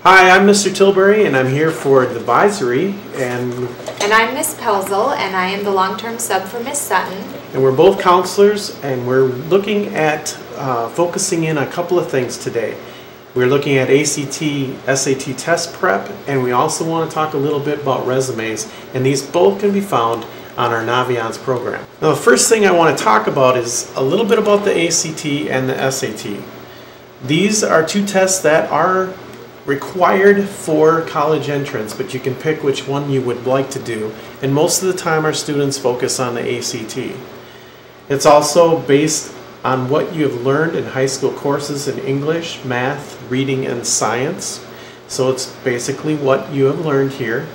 Hi, I'm Mr. Tilbury, and I'm here for advisory, and I'm Miss Pelzel, and I am the long-term sub for Miss Sutton. And we're both counselors, and we're looking at focusing in on a couple of things today. We're looking at ACT, SAT test prep, and we also want to talk a little bit about resumes, and these both can be found on our Naviance program. Now, the first thing I want to talk about is a little bit about the ACT and the SAT. These are two tests that are required for college entrance, but you can pick which one you would like to do, and most of the time our students focus on the ACT. It's also based on what you have learned in high school courses in English, math, reading, and science. So it's basically what you have learned here,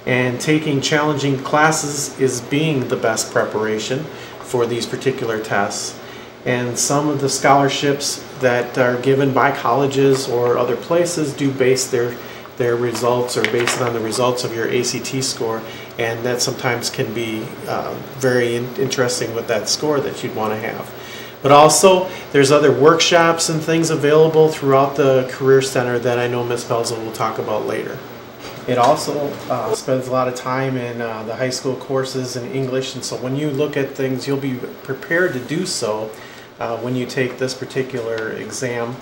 and taking challenging classes is being the best preparation for these particular tests. And some of the scholarships that are given by colleges or other places do base their results or based on the results of your ACT score, and that sometimes can be very interesting with that score that you'd want to have. But also there's other workshops and things available throughout the Career Center that I know Ms. Pelzel will talk about later. It also spends a lot of time in the high school courses in English, and so when you look at things, you'll be prepared to do so when you take this particular exam.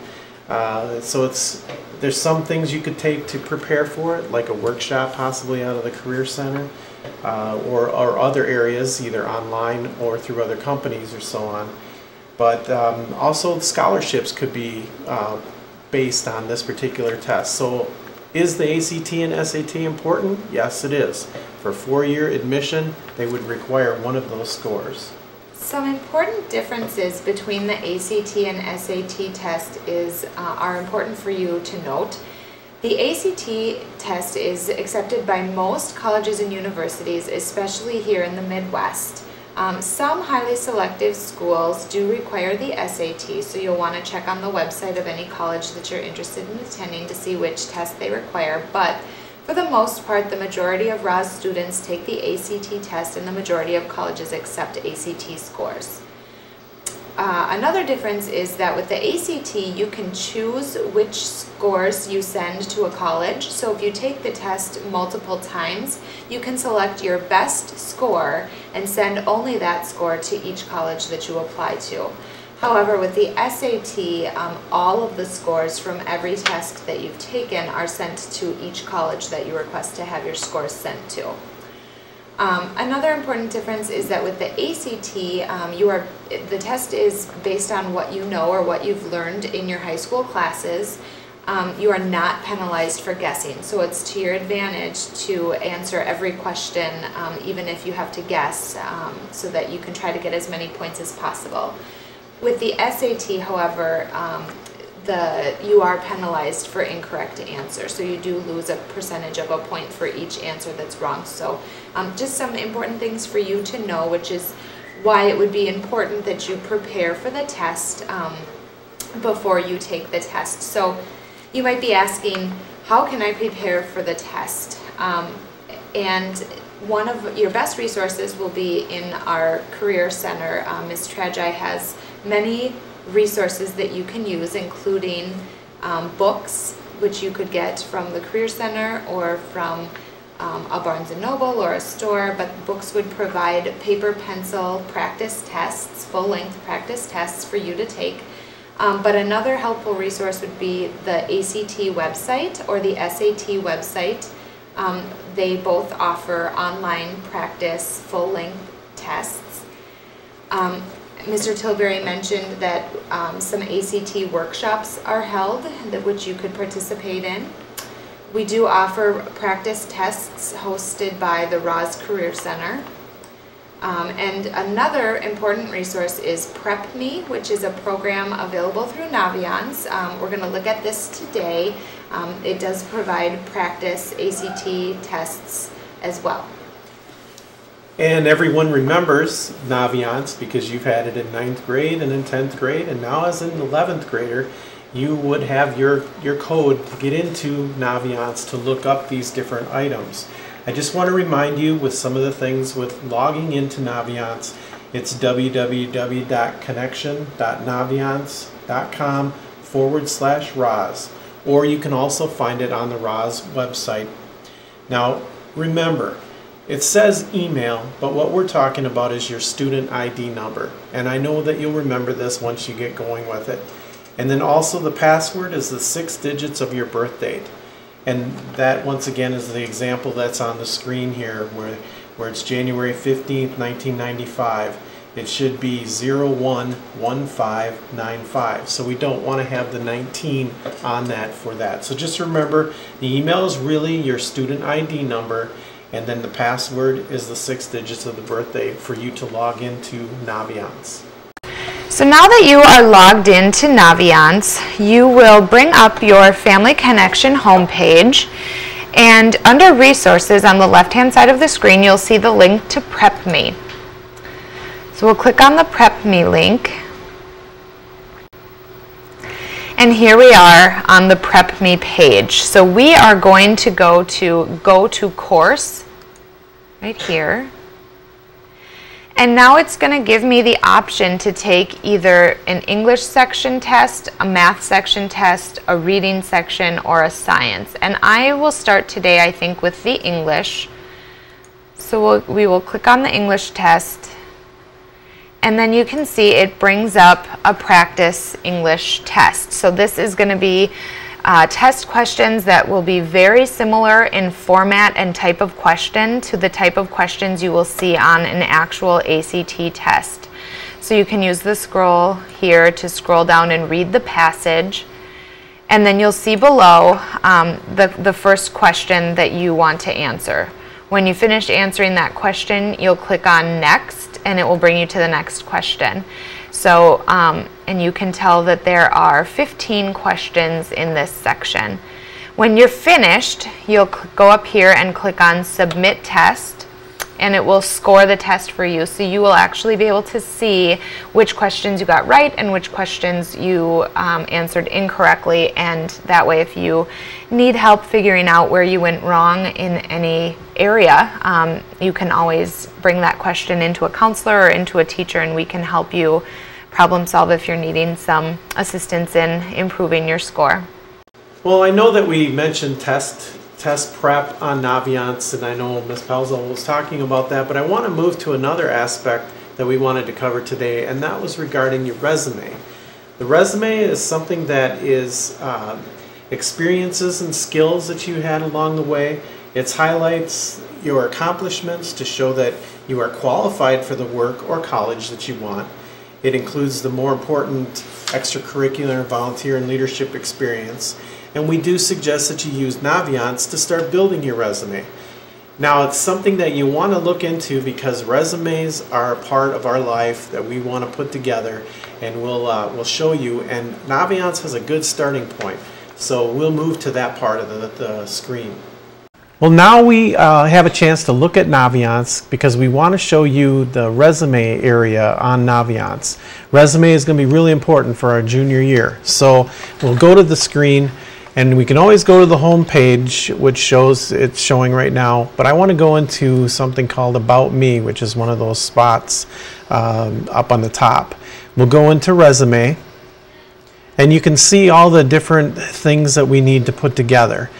There's some things you could take to prepare for it, like a workshop possibly out of the Career Center, or other areas, either online or through other companies or so on. But also scholarships could be based on this particular test. So is the ACT and SAT important? Yes, it is. For four-year admission, they would require one of those scores. Some important differences between the ACT and SAT test are important for you to note. The ACT test is accepted by most colleges and universities, especially here in the Midwest. Some highly selective schools do require the SAT, so you'll want to check on the website of any college that you're interested in attending to see which test they require. But for the most part, the majority of ROS students take the ACT test, and the majority of colleges accept ACT scores. Another difference is that with the ACT, you can choose which scores you send to a college. So if you take the test multiple times, you can select your best score and send only that score to each college that you apply to. However, with the SAT, all of the scores from every test that you've taken are sent to each college that you request to have your scores sent to. Another important difference is that with the ACT, the test is based on what you know or what you've learned in your high school classes. You are not penalized for guessing, so it's to your advantage to answer every question, even if you have to guess, so that you can try to get as many points as possible. With the SAT, however, you are penalized for incorrect answers, so you do lose a percentage of a point for each answer that's wrong. So just some important things for you to know, which is why it would be important that you prepare for the test before you take the test. So you might be asking, how can I prepare for the test? And one of your best resources will be in our Career Center. Ms. Tragi has many resources that you can use, including books, which you could get from the Career Center or from a Barnes & Noble or a store, but books would provide paper, pencil practice tests, full-length practice tests for you to take. But another helpful resource would be the ACT website or the SAT website. They both offer online practice full-length tests. Mr. Tilbury mentioned that some ACT workshops are held, which you could participate in. We do offer practice tests hosted by the ROS Career Center. And another important resource is Prep Me, which is a program available through Naviance. We're going to look at this today. It does provide practice ACT tests as well. And everyone remembers Naviance because you've had it in 9th grade and in 10th grade, and now as an 11th grader, you would have your code to get into Naviance to look up these different items. I just want to remind you with some of the things with logging into Naviance, it's www.connection.naviance.com/ROS. or you can also find it on the RAS website. Now remember, it says email, but what we're talking about is your student ID number. And I know that you'll remember this once you get going with it. And then also the password is the 6 digits of your birth date. And that once again is the example that's on the screen here where it's January 15th, 1995. It should be 011595. So we don't want to have the 19 on that for that. So just remember, the email is really your student ID number, and then the password is the 6 digits of the birthday for you to log into Naviance. So now that you are logged into Naviance, you will bring up your Family Connection homepage, and under Resources on the left-hand side of the screen, you'll see the link to Prep Me. So we'll click on the Prep Me link, and here we are on the Prep Me page. So we are going to go to Course right here, and now it's going to give me the option to take either an English section test, a math section test, a reading section, or a science. And I will start today, I think, with the English. So we will click on the English test, and then you can see it brings up a practice English test. So this is going to be test questions that will be very similar in format and type of question to the type of questions you will see on an actual ACT test. So you can use the scroll here to scroll down and read the passage, and then you'll see below the first question that you want to answer. When you finish answering that question, you'll click on Next, and it will bring you to the next question. So, and you can tell that there are 15 questions in this section. When you're finished, you'll go up here and click on Submit Test, and it will score the test for you. So you will actually be able to see which questions you got right and which questions you answered incorrectly. And that way, if you need help figuring out where you went wrong in any area, you can always bring that question into a counselor or into a teacher, and we can help you problem solve if you're needing some assistance in improving your score. Well, I know that we mentioned test prep on Naviance, and I know Ms. Pelzo was talking about that, but I want to move to another aspect that we wanted to cover today, and that was regarding your resume. The resume is something that is experiences and skills that you had along the way. It highlights your accomplishments to show that you are qualified for the work or college that you want. It includes the more important extracurricular, volunteer, and leadership experience. And we do suggest that you use Naviance to start building your resume. Now, it's something that you want to look into because resumes are a part of our life that we want to put together, and we'll show you. And Naviance has a good starting point. So we'll move to that part of the screen. Well, now we have a chance to look at Naviance because we want to show you the resume area on Naviance. Resume is going to be really important for our junior year. So we'll go to the screen, and we can always go to the home page, which shows it's showing right now. But I want to go into something called About Me, which is one of those spots up on the top. We'll go into Resume, and you can see all the different things that we need to put together.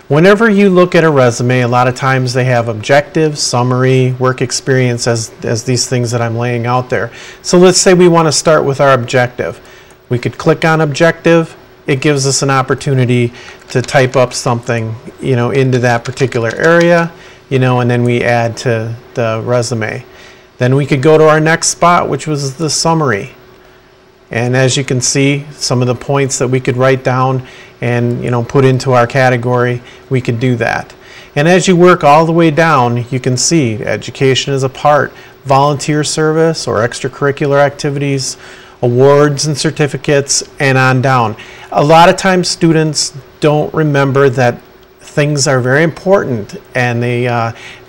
Whenever you look at a resume, a lot of times they have objective, summary, work experience as these things that I'm laying out there. So let's say we want to start with our objective. We could click on objective. It gives us an opportunity to type up something, into that particular area, and then we add to the resume. Then we could go to our next spot, which was the summary. And as you can see, some of the points that we could write down and put into our category, we could do that. And as you work all the way down, you can see education is a part, volunteer service or extracurricular activities, awards and certificates, and on down. A lot of times students don't remember that things are very important, and they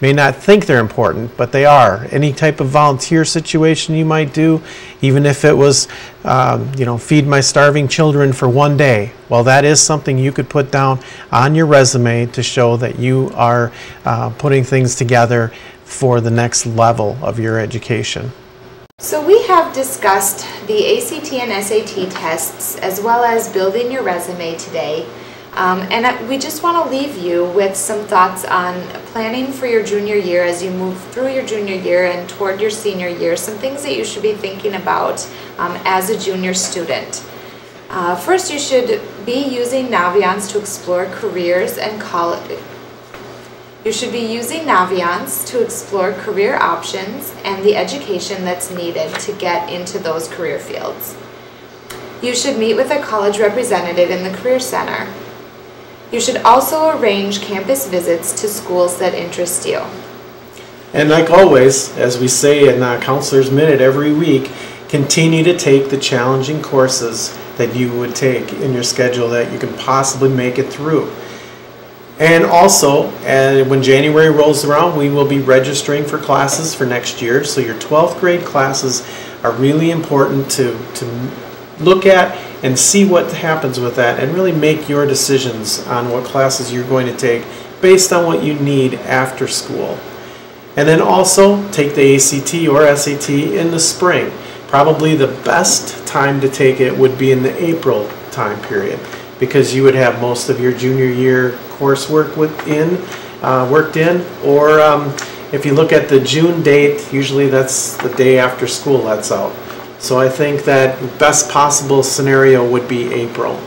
may not think they're important, but they are. Any type of volunteer situation you might do, even if it was, feed my starving children for one day, well, that is something you could put down on your resume to show that you are putting things together for the next level of your education. So we have discussed the ACT and SAT tests as well as building your resume today. We just want to leave you with some thoughts on planning for your junior year as you move through your junior year and toward your senior year, some things that you should be thinking about as a junior student. First, you should be using Naviance to explore careers and college. You should be using Naviance to explore career options and the education that's needed to get into those career fields. You should meet with a college representative in the Career Center. You should also arrange campus visits to schools that interest you. And like always, as we say in Counselor's Minute every week, continue to take the challenging courses that you would take in your schedule that you can possibly make it through. And also, when January rolls around, we will be registering for classes for next year. So your 12th grade classes are really important to look at and see what happens with that and really make your decisions on what classes you're going to take based on what you need after school. And then also take the ACT or SAT in the spring. Probably the best time to take it would be in the April time period, because you would have most of your junior year coursework worked in, or if you look at the June date, usually that's the day after school lets out. So I think that the best possible scenario would be April.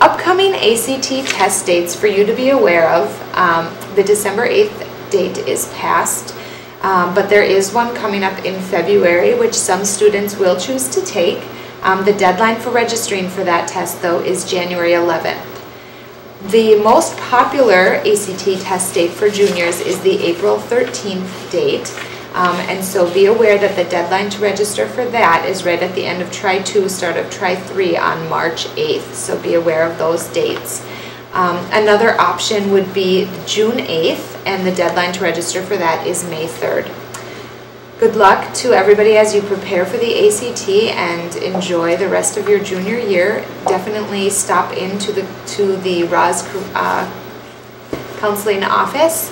Upcoming ACT test dates for you to be aware of. The December 8th date is past, but there is one coming up in February, which some students will choose to take. The deadline for registering for that test, though, is January 11th. The most popular ACT test date for juniors is the April 13th date. And so be aware that the deadline to register for that is right at the end of Try 2, start of Try 3 on March 8th. So be aware of those dates. Another option would be June 8th, and the deadline to register for that is May 3rd. Good luck to everybody as you prepare for the ACT and enjoy the rest of your junior year. Definitely stop into the ROS counseling office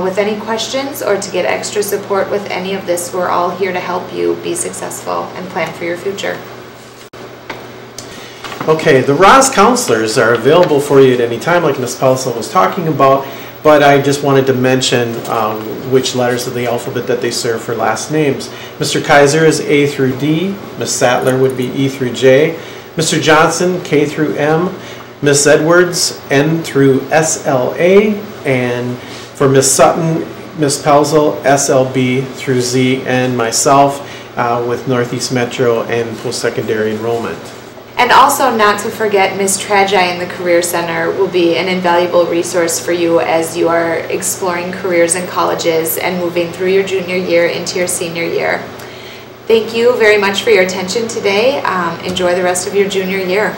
with any questions or to get extra support with any of this. We're all here to help you be successful and plan for your future. Okay, the ROS counselors are available for you at any time, like Ms. Pelso was talking about, but I just wanted to mention which letters of the alphabet that they serve for last names. Mr. Kaiser is A through D, Ms. Sattler would be E through J, Mr. Johnson K through M, Ms. Edwards N through SLA, and for Ms. Sutton, Ms. Pelzel SLB through Z, and myself with Northeast Metro and post-secondary enrollment. And also, not to forget, Ms. Tragi in the Career Center will be an invaluable resource for you as you are exploring careers in colleges and moving through your junior year into your senior year. Thank you very much for your attention today. Enjoy the rest of your junior year.